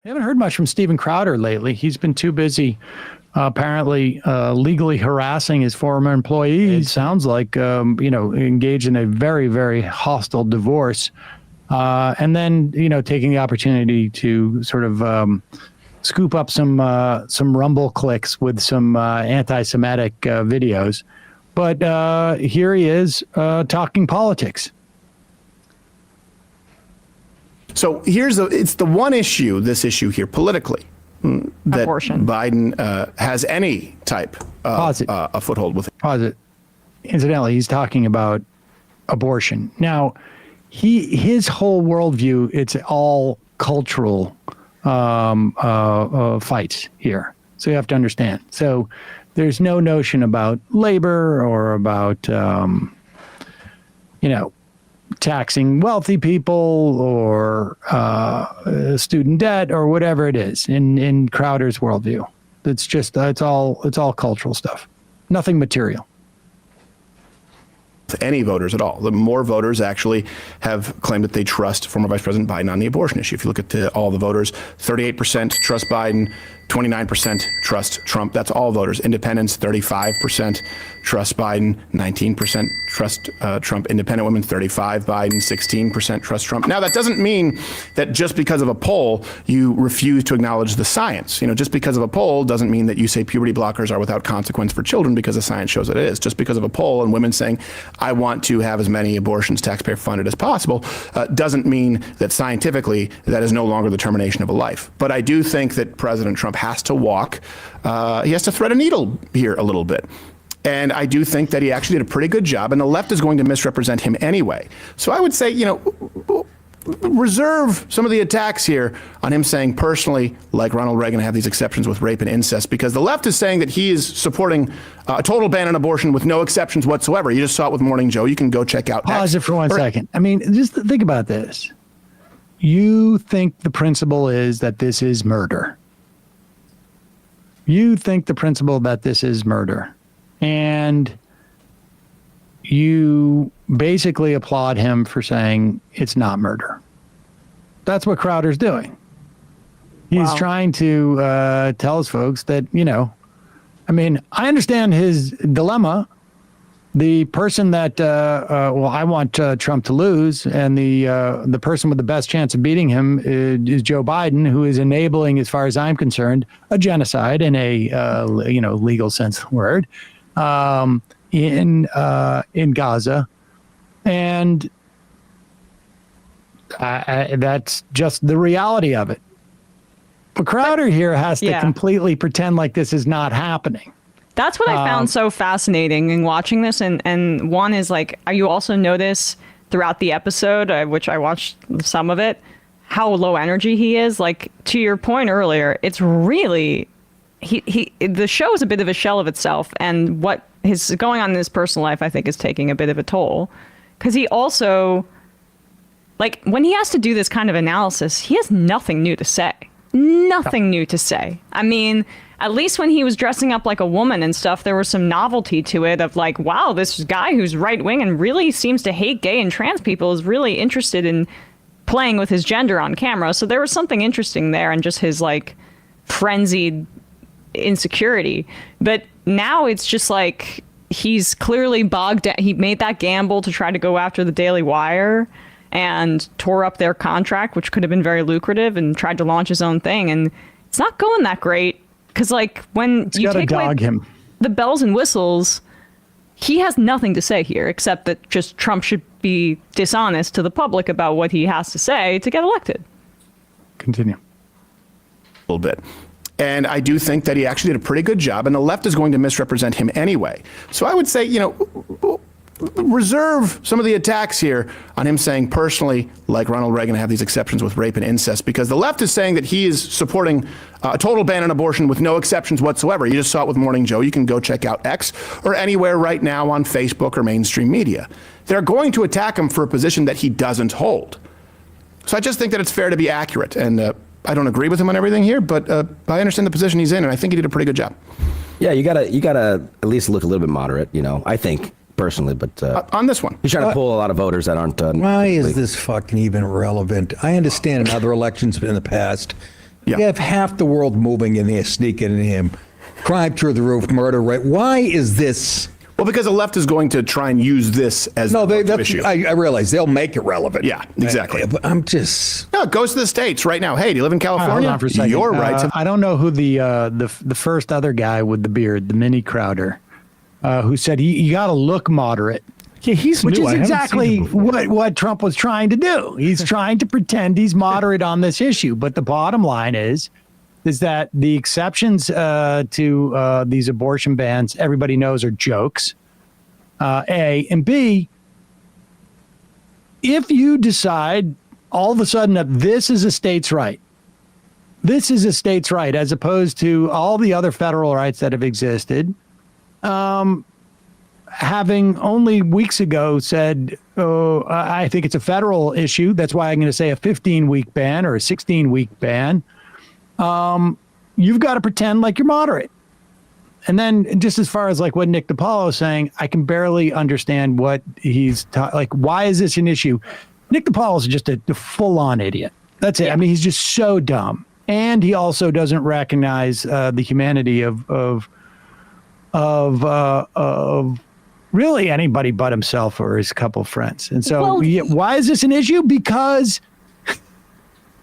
I haven't heard much from Steven Crowder lately. He's been too busy, apparently, legally harassing his former employees. It sounds like, engaged in a very, very hostile divorce. And then, taking the opportunity to sort of scoop up some Rumble clicks with some anti-Semitic videos. But here he is talking politics. So it's the one issue, this issue here politically, that abortion. Biden has any type of a foothold with. Pause it. Incidentally, he's talking about abortion. Now, his whole worldview, it's all cultural fights here. So you have to understand. So there's no notion about labor or about, taxing wealthy people or student debt or whatever it is in Crowder's worldview. It's all cultural stuff, nothing material. Any voters at all. The more voters actually have claimed that they trust former Vice President Biden on the abortion issue. If you look at all the voters, 38% trust Biden, 29% trust Trump. That's all voters. Independents, 35% trust Biden, 19% trust Trump. Independent women, 35 Biden, 16% trust Trump. Now, that doesn't mean that just because of a poll, you refuse to acknowledge the science. Just because of a poll doesn't mean that you say puberty blockers are without consequence for children, because the science shows that it is. Just because of a poll and women saying, I want to have as many abortions taxpayer funded as possible, doesn't mean that scientifically that is no longer the termination of a life. But I do think that President Trump has to walk, he has to thread a needle here a little bit. And I do think that he actually did a pretty good job, and the left is going to misrepresent him anyway. So I would say, reserve some of the attacks here on him saying personally, like Ronald Reagan, have these exceptions with rape and incest, because the left is saying that he is supporting a total ban on abortion with no exceptions whatsoever. You just saw it with Morning Joe. You can go check out. Pause it for one second. I mean, just think about this. You think the principle is that this is murder. You think the principle that this is murder. And you basically applaud him for saying it's not murder. That's what Crowder's doing. He's trying to tell his folks that, I understand his dilemma. The person that, I want Trump to lose, and the person with the best chance of beating him is Joe Biden, who is enabling, as far as I'm concerned, a genocide in a, legal sense of the word. In Gaza, and that's just the reality of it. But Crowder here has to completely pretend like this is not happening. That's what I found so fascinating in watching this, and one is like, you also notice throughout the episode, which I watched some of it, how low energy he is. Like, to your point earlier, it's really. The show is a bit of a shell of itself, and what is going on in his personal life, I think, is taking a bit of a toll. Because he also, like, when he has to do this kind of analysis, he has nothing new to say. Nothing new to say. I mean, at least when he was dressing up like a woman and stuff, there was some novelty to it of like, wow, this guy who's right wing and really seems to hate gay and trans people is really interested in playing with his gender on camera. So there was something interesting there, and just his like frenzied insecurity. But now it's just like he's clearly bogged down. He made that gamble to try to go after the Daily Wire and tore up their contract, which could have been very lucrative, and tried to launch his own thing, and it's not going that great, because like when you take away the bells and whistles, he has nothing to say here except that just Trump should be dishonest to the public about what he has to say to get elected. Continue. A little bit. And I do think that he actually did a pretty good job, and the left is going to misrepresent him anyway. So I would say, reserve some of the attacks here on him saying personally, like Ronald Reagan, have these exceptions with rape and incest, because the left is saying that he is supporting a total ban on abortion with no exceptions whatsoever. You just saw it with Morning Joe. You can go check out X or anywhere right now on Facebook or mainstream media. They're going to attack him for a position that he doesn't hold. So I just think that it's fair to be accurate, and I don't agree with him on everything here, but I understand the position he's in, and I think he did a pretty good job. Yeah, you gotta at least look a little bit moderate, I think personally, but on this one, he's trying to pull a lot of voters that aren't. Why is this fucking even relevant? I understand in other elections in the past, Yeah. You have half the world moving in there, sneaking in him. Crime through the roof, murder rate. Why is this? Well, because the left is going to try and use this as No, an that's, issue. I realize they'll make it relevant. Yeah, exactly. But I'm just. No, it goes to the states right now. Hey, do you live in Hold California? on for a second. Your rights. I don't know who the first other guy with the beard, the mini Crowder, who said you got to look moderate. Yeah, he's Which new. is I haven't seen exactly him before. what Trump was trying to do. He's trying to pretend he's moderate on this issue. But the bottom line is that the exceptions to these abortion bans, everybody knows are jokes. A, and B, if you decide all of a sudden that this is a state's right, this is a state's right, as opposed to all the other federal rights that have existed, having only weeks ago said, oh, I think it's a federal issue. That's why I'm going to say a 15-week ban or a 16-week ban. You've got to pretend like you're moderate. And then just as far as like what Nick DiPaolo is saying, I can barely understand what he's like. Why is this an issue? Nick DiPaolo is just a full-on idiot. That's it. Yeah. I mean, he's just so dumb. And he also doesn't recognize the humanity of really anybody but himself or his couple friends. And so why is this an issue? Because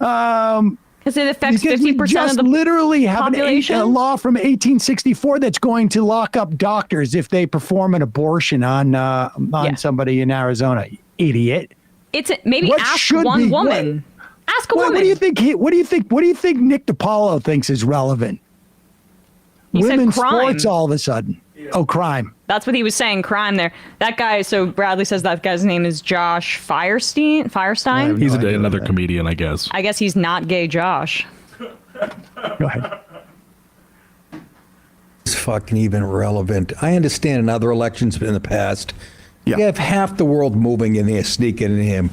it affects we 50% just of the literally have population? a law from 1864 that's going to lock up doctors if they perform an abortion on somebody in Arizona. Idiot. It's maybe What ask should one be- woman. Ask a woman. What do you think? What do you think Nick DiPaolo thinks is relevant? He said Women's crime. sports all of a sudden. Oh, crime. That's what he was saying. Crime there. That guy. So Bradley says that guy's name is Josh Firestein. Firestein. He's another comedian, I guess. I guess he's not gay, Josh. Go ahead. It's fucking even relevant. I understand in other elections in the past, Yeah. you have half the world moving in there, sneaking in him.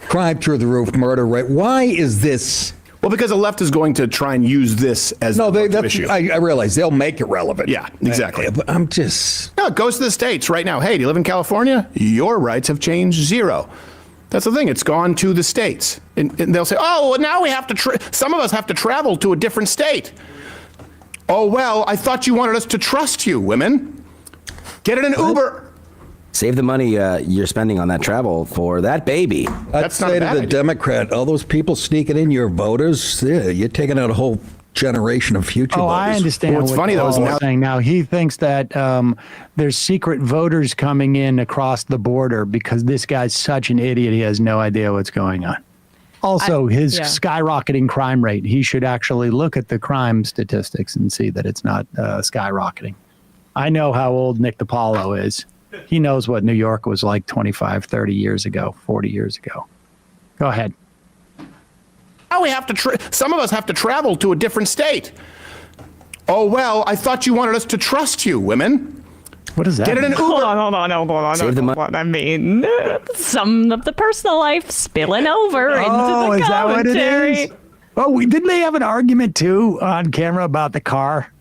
Crime through the roof, murder rate. Why is this? Well, because the left is going to try and use this as No, an issue. I realize they'll make it relevant. Yeah, exactly. But I'm just. No, it goes to the states right now. Hey, do you live in California? Your rights have changed zero. That's the thing. It's gone to the states. And they'll say, oh, well, now we have to, some of us have to travel to a different state. Oh, well, I thought you wanted us to trust you, women. Get in an Uber. Save the money you're spending on that travel for that baby. I'd That's not a say to bad the idea. Democrat, all those people sneaking in your voters, you're taking out a whole generation of future Oh, voters. I understand Well, what's what funny, though, is Paul now- saying now. He thinks that there's secret voters coming in across the border because this guy's such an idiot. He has no idea what's going on. Also, his skyrocketing crime rate. He should actually look at the crime statistics and see that it's not skyrocketing. I know how old Nick DiPaolo is. He knows what New York was like 25, 30 years ago, 40 years ago. Go ahead. Now we have to, some of us have to travel to a different state. Oh, well, I thought you wanted us to trust you, women. What is that? Get in an Uber. Hold on. Save the money. I mean, some of the personal life spilling over into Oh, the is that what it commentary. is? Oh, didn't they have an argument too on camera about the car?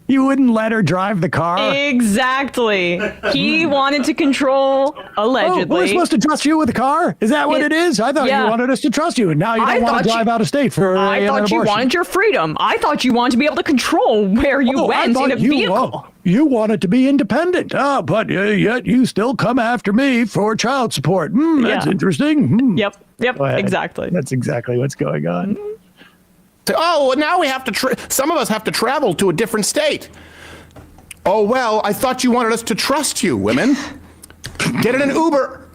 You wouldn't let her drive the car? Exactly. He wanted to control, Oh, allegedly. we're supposed to trust you with the car? Is that what it is? I thought Yeah. you wanted us to trust you, and now you I don't want thought to drive you- out of state for I an thought you abortion. wanted your freedom. I thought you wanted to be able to control where you Oh, I went thought in a vehicle. You wanted to be independent. But yet you still come after me for child support. That's Yeah. interesting. Yep, Go ahead. exactly. That's exactly what's going on. Say, oh, well, now we have to, some of us have to travel to a different state. Oh, well, I thought you wanted us to trust you, women. Get in an Uber.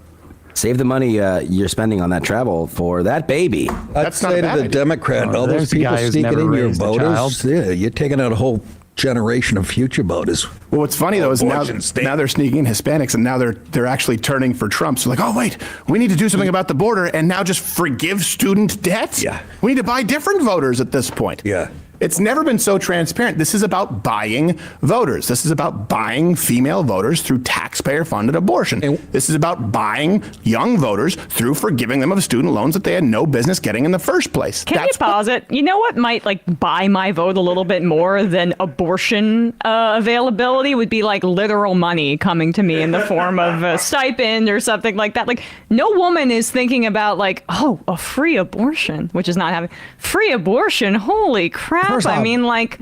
Save the money you're spending on that travel for that baby. I'd That's not say a to bad the idea. Democrat, all there's those the people guy who's sneaking never in your raised a voters, you're taking out a whole generation of future voters. Well, what's funny, though, is now Abortion state. they're sneaking in Hispanics, and now they're actually turning for Trump. So like, oh, wait, we need to do something about the border and now just forgive student debt? Yeah. We need to buy different voters at this point. Yeah. It's never been so transparent. This is about buying voters. This is about buying female voters through taxpayer-funded abortion. This is about buying young voters through forgiving them of student loans that they had no business getting in the first place. Can you pause it? You know what might like buy my vote a little bit more than abortion availability would be like literal money coming to me in the form of a stipend or something like that. Like no woman is thinking about like, oh, a free abortion, which is not having free abortion. Holy crap. First I off, mean, like,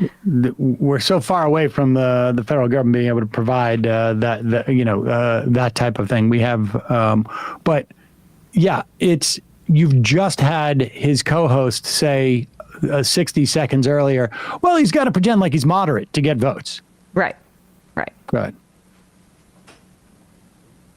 we're so far away from the federal government being able to provide that type of thing. We have, but yeah, you've just had his co-host say 60 seconds earlier, well, he's got to pretend like he's moderate to get votes. right. Go ahead.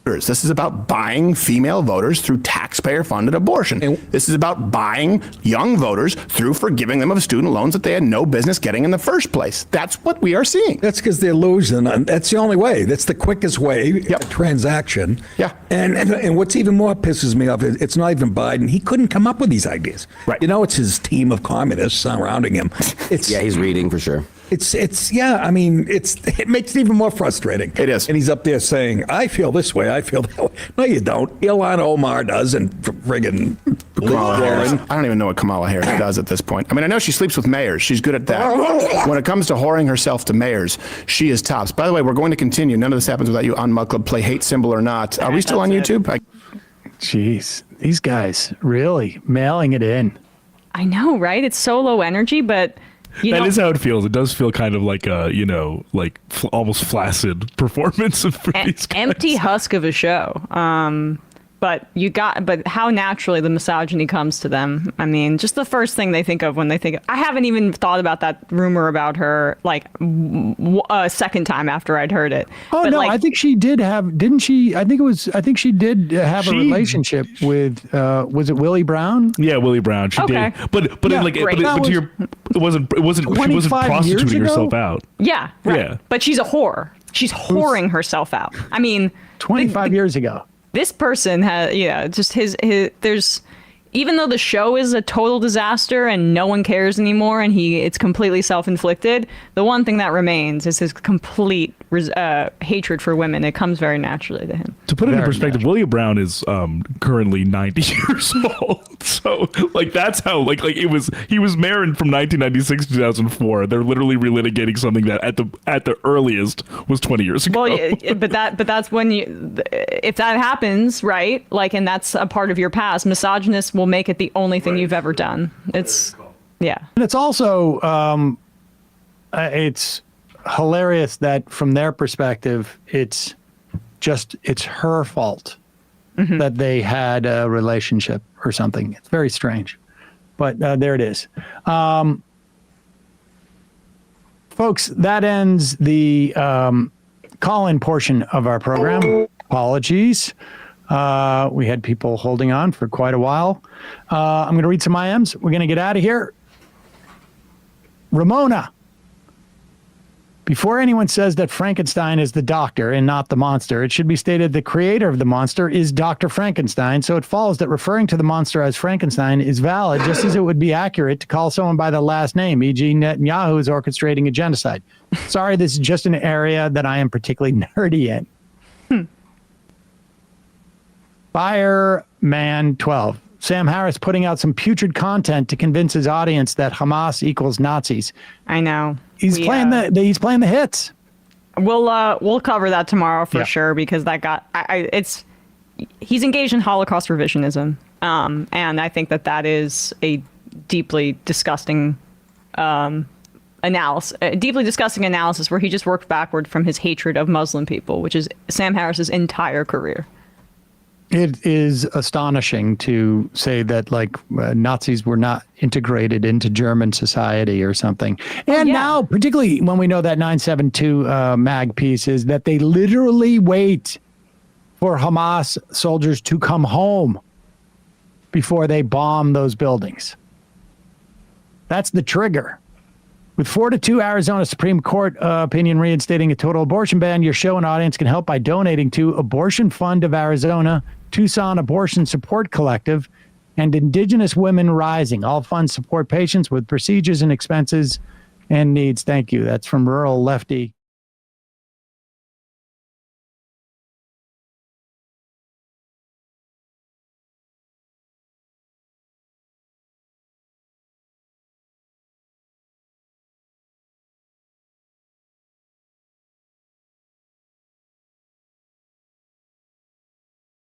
This is about buying female voters through taxpayer-funded abortion. This is about buying young voters through forgiving them of student loans that they had no business getting in the first place. That's what we are seeing. That's because they're losing. And that's the only way. That's the quickest way, a transaction. Yeah. And what's even more pisses me off is it's not even Biden. He couldn't come up with these ideas. Right. You know, it's his team of communists surrounding him. Yeah, he's reading for sure. I mean, it makes it even more frustrating. It is. And he's up there saying, I feel this way, I feel that way. No, you don't. Ilhan Omar does, and friggin' Kamala Harris. I don't even know what Kamala Harris does at this point. I mean, I know she sleeps with mayors. She's good at that. When it comes to whoring herself to mayors, she is tops. By the way, we're going to continue. None of this happens without you on Mug Club. Play Hate Symbol or Not. Are we still on YouTube? Jeez, these guys really mailing it in. I know, right? It's so low energy, but That is how it feels. It does feel kind of like a, almost flaccid performance for these guys. Empty husk of a show. But how naturally the misogyny comes to them. I mean, just the first thing they think of when they think, I haven't even thought about that rumor about her like a second time after I'd heard it. Oh, but no, like, I think she did have, didn't she? I think she did have a relationship with, was it Willie Brown? Yeah, Willie Brown. She Okay. did. But Yeah, it wasn't she wasn't 25 years prostituting ago? herself out. yeah, right. Yeah. But she's a whore. She's whoring herself out. I mean, 25 years ago. this person has, just there's, even though the show is a total disaster and no one cares anymore and it's completely self-inflicted, the one thing that remains is his complete hatred for women. It comes very naturally to him. To put it in Very perspective, William Brown is currently 90 years old. So like that's how like he was married from 1996 to 2004. They're literally relitigating something that at the earliest was 20 years ago. Well, but that's when if that happens, right? Like, and that's a part of your past. Misogynists will make it the only thing you've ever done. It's yeah. And it's also, it's hilarious that from their perspective, it's her fault that they had a relationship or something. It's very strange, but there it is. Folks, that ends the call-in portion of our program. Apologies. We had people holding on for quite a while. I'm going to read some IMs. We're going to get out of here. Ramona. Before anyone says that Frankenstein is the doctor and not the monster, it should be stated the creator of the monster is Dr. Frankenstein, so it follows that referring to the monster as Frankenstein is valid, just as it would be accurate to call someone by the last name, e.g. Netanyahu is orchestrating a genocide. Sorry, this is just an area that I am particularly nerdy in. Fireman 12. Sam Harris putting out some putrid content to convince his audience that Hamas equals Nazis. I know. He's playing the hits. We'll cover that tomorrow for sure, because that got he's engaged in Holocaust revisionism, and I think that is a deeply disgusting analysis where he just worked backward from his hatred of Muslim people, which is Sam Harris's entire career. It is astonishing to say that Nazis were not integrated into German society or something. And now, particularly when we know that 972 mag piece is that they literally wait for Hamas soldiers to come home before they bomb those buildings. That's the trigger. With 4-2 Arizona Supreme Court opinion reinstating a total abortion ban, your show and audience can help by donating to Abortion Fund of Arizona, Tucson Abortion Support Collective, and Indigenous Women Rising. All funds support patients with procedures and expenses and needs. Thank you. That's from Rural Lefty.